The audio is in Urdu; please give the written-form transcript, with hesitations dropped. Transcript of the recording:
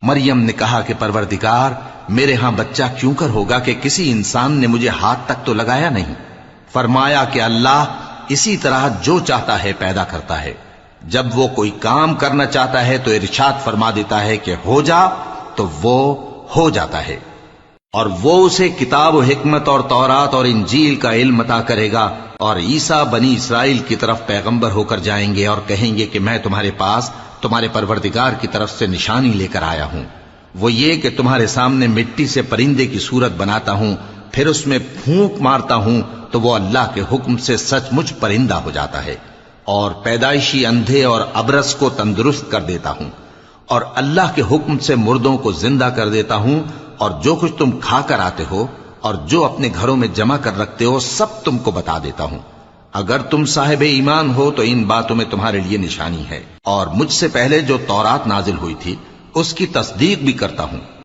مریم نے کہا کہ پروردگار میرے ہاں بچہ کیوں کر ہوگا کہ کسی انسان نے مجھے ہاتھ تک تو لگایا نہیں۔ فرمایا کہ اللہ اسی طرح جو چاہتا ہے پیدا کرتا ہے، جب وہ کوئی کام کرنا چاہتا ہے تو ارشاد فرما دیتا ہے کہ ہو جا تو وہ ہو جاتا ہے۔ اور وہ اسے کتاب و حکمت اور تورات اور انجیل کا علم عطا کرے گا، اور عیسیٰ بنی اسرائیل کی طرف پیغمبر ہو کر جائیں گے اور کہیں گے کہ میں تمہارے پاس تمہارے پروردگار کی طرف سے نشانی لے کر آیا ہوں، وہ یہ کہ تمہارے سامنے مٹی سے پرندے کی صورت بناتا ہوں، پھر اس میں پھونک مارتا ہوں تو وہ اللہ کے حکم سے سچ مچ پرندہ ہو جاتا ہے، اور پیدائشی اندھے اور ابرص کو تندرست کر دیتا ہوں، اور اللہ کے حکم سے مردوں کو زندہ کر دیتا ہوں، اور جو کچھ تم کھا کر آتے ہو اور جو اپنے گھروں میں جمع کر رکھتے ہو سب تم کو بتا دیتا ہوں۔ اگر تم صاحب ایمان ہو تو ان باتوں میں تمہارے لیے نشانی ہے، اور مجھ سے پہلے جو تورات نازل ہوئی تھی اس کی تصدیق بھی کرتا ہوں۔